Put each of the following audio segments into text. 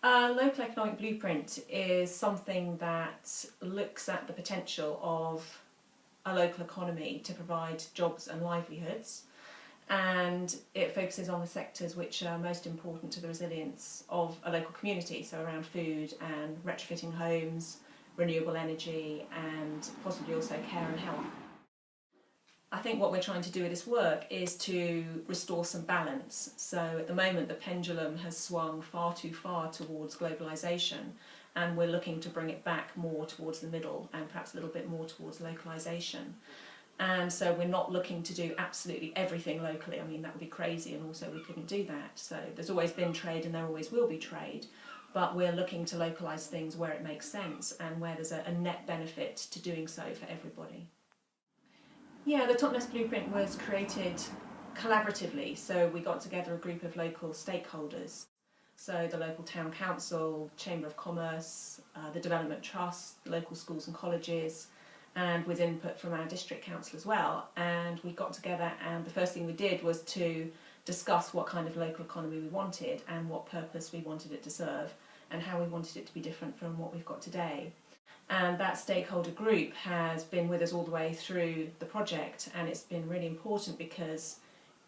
A local economic blueprint is something that looks at the potential of a local economy to provide jobs and livelihoods, and it focuses on the sectors which are most important to the resilience of a local community, so around food and retrofitting homes, renewable energy, and possibly also care and health. I think what we're trying to do with this work is to restore some balance. So at the moment the pendulum has swung far too far towards globalisation, and we're looking to bring it back more towards the middle and perhaps a little bit more towards localisation. And so we're not looking to do absolutely everything locally. I mean, that would be crazy, and also we couldn't do that. So there's always been trade and there always will be trade, but we're looking to localise things where it makes sense and where there's a net benefit to doing so for everybody. Yeah, the Totnes Blueprint was created collaboratively, so we got together a group of local stakeholders. So the local town council, Chamber of Commerce, the Development Trust, the local schools and colleges, and with input from our district council as well. And we got together, and the first thing we did was to discuss what kind of local economy we wanted and what purpose we wanted it to serve and how we wanted it to be different from what we've got today. And that stakeholder group has been with us all the way through the project, and it's been really important because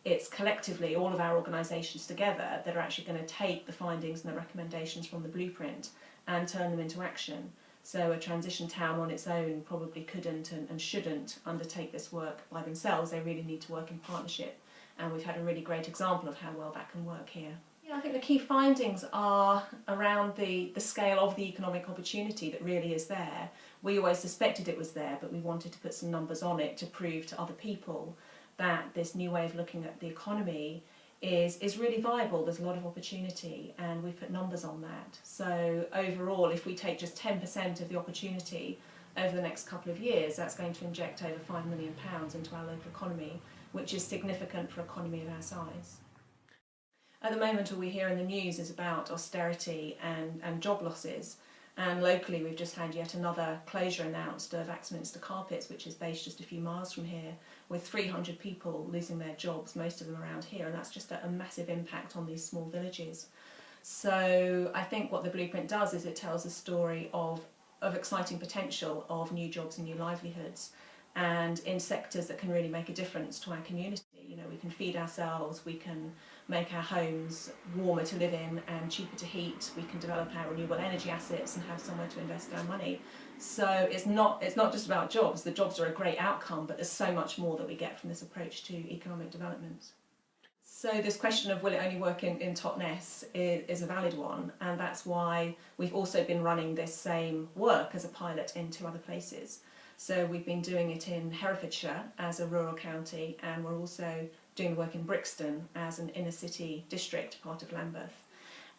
it's collectively all of our organisations together that are actually going to take the findings and the recommendations from the blueprint and turn them into action. So a transition town on its own probably couldn't and shouldn't undertake this work by themselves. They really need to work in partnership, and we've had a really great example of how well that can work here. Yeah, I think the key findings are around the scale of the economic opportunity that really is there. We always suspected it was there, but we wanted to put some numbers on it to prove to other people that this new way of looking at the economy is really viable. There's a lot of opportunity, and we've put numbers on that. So overall, if we take just 10% of the opportunity over the next couple of years, that's going to inject over £5 million into our local economy, which is significant for an economy of our size. At the moment, all we hear in the news is about austerity and job losses. And locally, we've just had yet another closure announced of Axminster Carpets, which is based just a few miles from here, with 300 people losing their jobs, most of them around here. And that's just a massive impact on these small villages. So I think what the blueprint does is it tells a story of exciting potential of new jobs and new livelihoods, and in sectors that can really make a difference to our community. You know, we can feed ourselves, we can make our homes warmer to live in and cheaper to heat, we can develop our renewable energy assets and have somewhere to invest our money. So it's not just about jobs. The jobs are a great outcome, but there's so much more that we get from this approach to economic development. So this question of will it only work in Totnes is a valid one, and that's why we've also been running this same work as a pilot in 2 other places. So we've been doing it in Herefordshire as a rural county, and we're also doing the work in Brixton as an inner city district, part of Lambeth.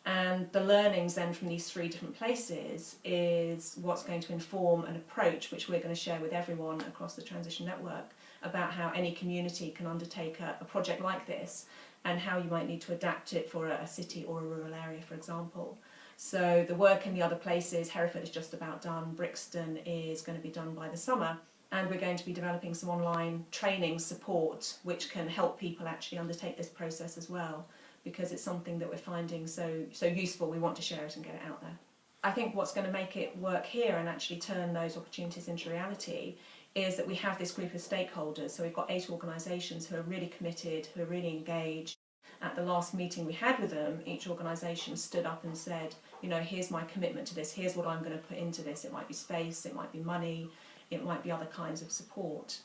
And the learnings then from these 3 different places is what's going to inform an approach which we're going to share with everyone across the Transition Network about how any community can undertake a project like this, and how you might need to adapt it for a city or a rural area, for example. So the work in the other places, Hereford is just about done, Brixton is going to be done by the summer, and we're going to be developing some online training support which can help people actually undertake this process as well, because it's something that we're finding so useful. We want to share it and get it out there. I think what's going to make it work here and actually turn those opportunities into reality is that we have this group of stakeholders. So we've got 8 organisations who are really committed, who are really engaged. At the last meeting we had with them, each organisation stood up and said, you know, here's my commitment to this, here's what I'm going to put into this. It might be space, it might be money, it might be other kinds of support.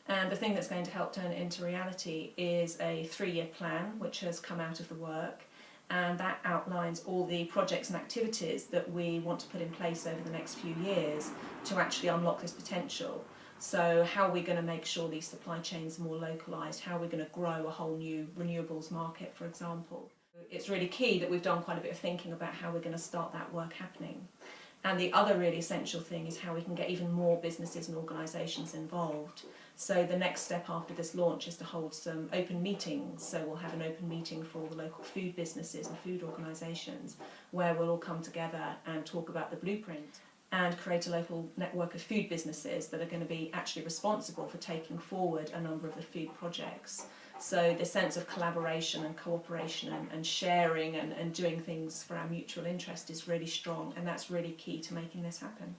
And the thing that's going to help turn it into reality is a 3-year plan which has come out of the work, and that outlines all the projects and activities that we want to put in place over the next few years to actually unlock this potential. So how are we going to make sure these supply chains are more localised? How are we going to grow a whole new renewables market, for example? It's really key that we've done quite a bit of thinking about how we're going to start that work happening. And the other really essential thing is how we can get even more businesses and organisations involved. So the next step after this launch is to hold some open meetings. So we'll have an open meeting for all the local food businesses and food organisations, where we'll all come together and talk about the blueprint and create a local network of food businesses that are going to be actually responsible for taking forward a number of the food projects. So the sense of collaboration and cooperation and sharing and doing things for our mutual interest is really strong, and that's really key to making this happen.